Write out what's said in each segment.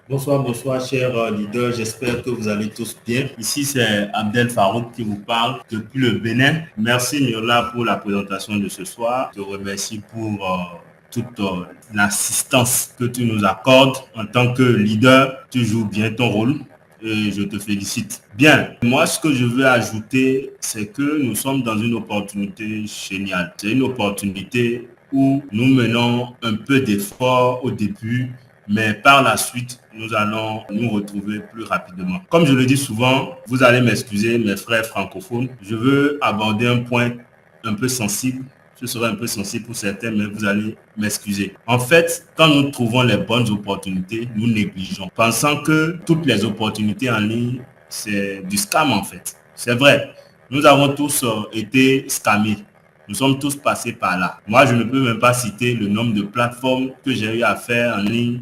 Bonsoir, bonsoir, chers leaders. J'espère que vous allez tous bien. Ici, c'est Abdel Farouk qui vous parle depuis le Bénin. Merci, Myrla, pour la présentation de ce soir. Je te remercie pour toute l'assistance que tu nous accordes. En tant que leader, tu joues bien ton rôle et je te félicite. Bien, moi, ce que je veux ajouter, c'est que nous sommes dans une opportunité géniale. C'est une opportunité où nous menons un peu d'effort au début, mais par la suite, nous allons nous retrouver plus rapidement. Comme je le dis souvent, vous allez m'excuser, mes frères francophones, je veux aborder un point un peu sensible. Ce sera un peu sensible pour certains, mais vous allez m'excuser. En fait, quand nous trouvons les bonnes opportunités, nous négligeons, pensant que toutes les opportunités en ligne, c'est du scam en fait. C'est vrai, nous avons tous été scammés. Nous sommes tous passés par là. Moi, je ne peux même pas citer le nombre de plateformes que j'ai eu à faire en ligne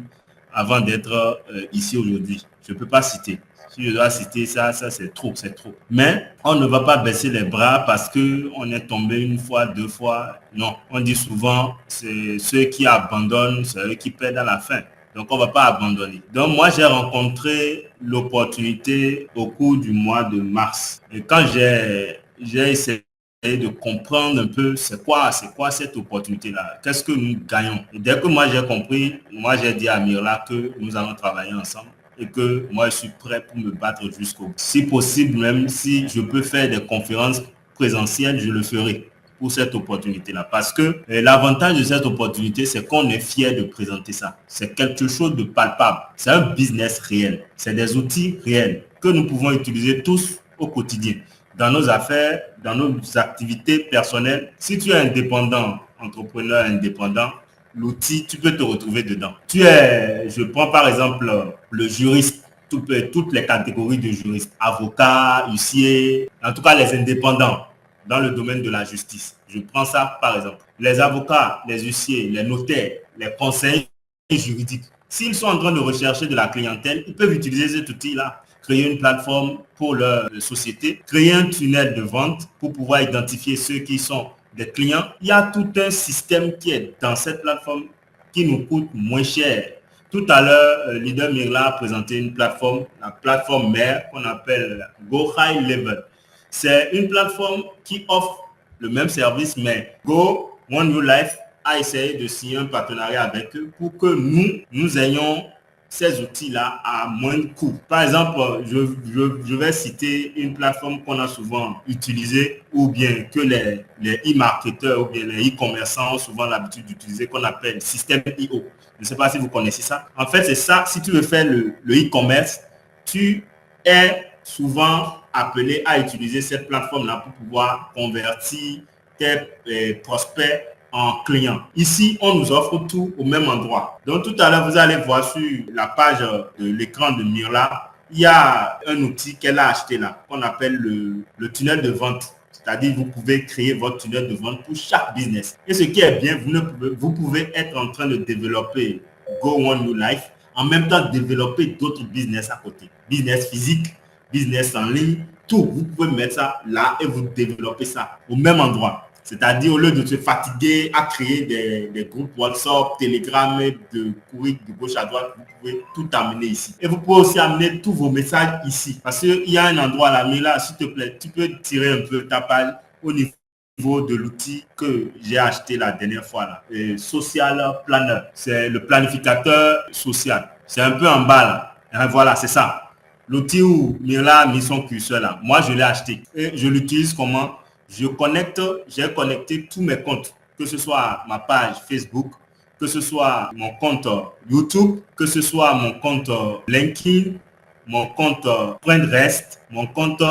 avant d'être ici aujourd'hui. Je ne peux pas citer. Si je dois citer ça, c'est trop, c'est trop. Mais on ne va pas baisser les bras parce qu'on est tombé une fois, deux fois. Non, on dit souvent, c'est ceux qui abandonnent, c'est eux qui perdent à la fin. Donc, on ne va pas abandonner. Donc, moi, j'ai rencontré l'opportunité au cours du mois de mars. Et quand j'ai essayé de comprendre un peu c'est quoi cette opportunité-là, qu'est-ce que nous gagnons. Et dès que moi j'ai compris, moi j'ai dit à Mirla que nous allons travailler ensemble et que moi je suis prêt pour me battre jusqu'au bout. Si possible, même si je peux faire des conférences présentielles, je le ferai pour cette opportunité-là. Parce que l'avantage de cette opportunité, c'est qu'on est fier de présenter ça. C'est quelque chose de palpable. C'est un business réel. C'est des outils réels que nous pouvons utiliser tous au quotidien dans nos affaires, dans nos activités personnelles. Si tu es indépendant, entrepreneur indépendant, l'outil, tu peux te retrouver dedans. Je prends par exemple le juriste, toutes les catégories de juristes, avocats, huissiers, en tout cas les indépendants dans le domaine de la justice. Je prends ça par exemple. Les avocats, les huissiers, les notaires, les conseils juridiques. S'ils sont en train de rechercher de la clientèle, ils peuvent utiliser cet outil-là, créer une plateforme pour leur société, créer un tunnel de vente pour pouvoir identifier ceux qui sont des clients. Il y a tout un système qui est dans cette plateforme qui nous coûte moins cher. Tout à l'heure, Leader Mirla a présenté une plateforme, la plateforme mère qu'on appelle Go High Level. C'est une plateforme qui offre le même service, mais Go One New Life a essayé de signer un partenariat avec eux pour que nous ayons ces outils-là à moindre coût. Par exemple, je vais citer une plateforme qu'on a souvent utilisée ou bien que les e-marketeurs ou bien les e-commerçants ont souvent l'habitude d'utiliser qu'on appelle système IO. Je ne sais pas si vous connaissez ça. En fait, c'est ça. Si tu veux faire le e-commerce, tu es souvent appelé à utiliser cette plateforme-là pour pouvoir convertir tes prospects en clients. Ici, on nous offre tout au même endroit. Donc, tout à l'heure, vous allez voir sur la page de l'écran de Mirla, il y a un outil qu'elle a acheté là, qu'on appelle le tunnel de vente. C'est-à-dire, vous pouvez créer votre tunnel de vente pour chaque business. Et ce qui est bien, vous pouvez être en train de développer Go One New Life, en même temps développer d'autres business à côté. Business physique, business en ligne, tout. Vous pouvez mettre ça là et vous développez ça au même endroit. C'est-à-dire, au lieu de se fatiguer à créer des groupes WhatsApp, Telegram, de courir de gauche à droite, vous pouvez tout amener ici. Et vous pouvez aussi amener tous vos messages ici. Parce qu'il y a un endroit là, mais là, s'il te plaît, tu peux tirer un peu ta page au niveau de l'outil que j'ai acheté la dernière fois là. Social Planner. C'est le planificateur social. C'est un peu en bas là. Et voilà, c'est ça. L'outil où Mira a mis son curseur là. Moi, je l'ai acheté. Et je l'utilise comment? J'ai connecté tous mes comptes, que ce soit ma page Facebook, que ce soit mon compte YouTube, que ce soit mon compte LinkedIn, mon compte Pinterest, mon compte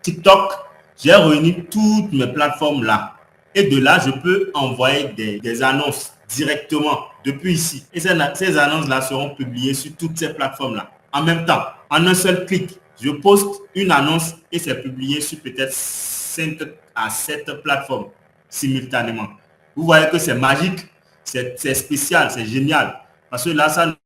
TikTok. J'ai réuni toutes mes plateformes là. Et de là, je peux envoyer des annonces directement depuis ici. Et ces annonces-là seront publiées sur toutes ces plateformes-là. En même temps, en un seul clic, je poste une annonce et c'est publié sur peut-être 5 à 7 plateformes simultanément. Vous voyez que c'est magique, c'est spécial, c'est génial. Parce que là, ça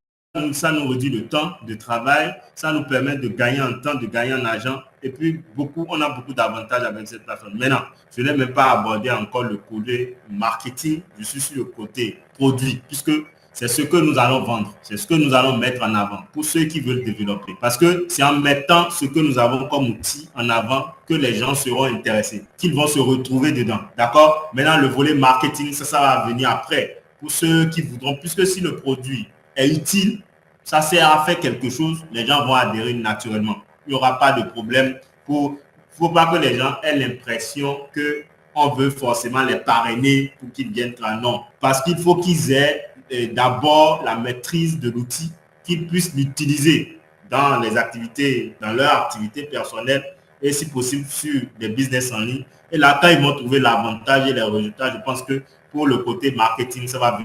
nous réduit le temps de travail, ça nous permet de gagner en temps, de gagner en argent. Et puis, on a beaucoup d'avantages avec cette plateforme. Maintenant, je n'ai même pas abordé encore le côté marketing, je suis sur le côté produit, puisque c'est ce que nous allons vendre, c'est ce que nous allons mettre en avant pour ceux qui veulent développer. Parce que c'est en mettant ce que nous avons comme outil en avant que les gens seront intéressés, qu'ils vont se retrouver dedans. D'accord? Maintenant, le volet marketing, ça va venir après. Pour ceux qui voudront, puisque si le produit est utile, ça sert à faire quelque chose, les gens vont adhérer naturellement. Il n'y aura pas de problème. Il ne faut pas que les gens aient l'impression qu'on veut forcément les parrainer pour qu'ils viennent travailler. Non, parce qu'il faut qu'ils aient d'abord la maîtrise de l'outil, qu'ils puissent l'utiliser dans les activités, dans leur activité personnelle et si possible sur des business en ligne. Et là, quand ils vont trouver l'avantage et les résultats, je pense que pour le côté marketing, ça va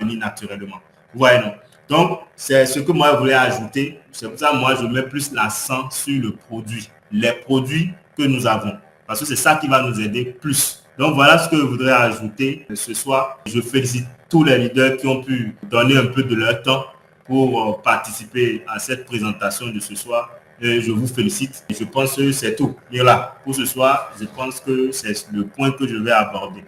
venir naturellement. Vous voyez, non? Donc, c'est ce que moi, je voulais ajouter. C'est pour ça que moi, je mets plus l'accent sur le produit, les produits que nous avons. Parce que c'est ça qui va nous aider plus. Donc, voilà ce que je voudrais ajouter ce soir. Je félicite tous les leaders qui ont pu donner un peu de leur temps pour participer à cette présentation de ce soir. Et je vous félicite. Je pense que c'est tout. Et là, pour ce soir, je pense que c'est le point que je vais aborder.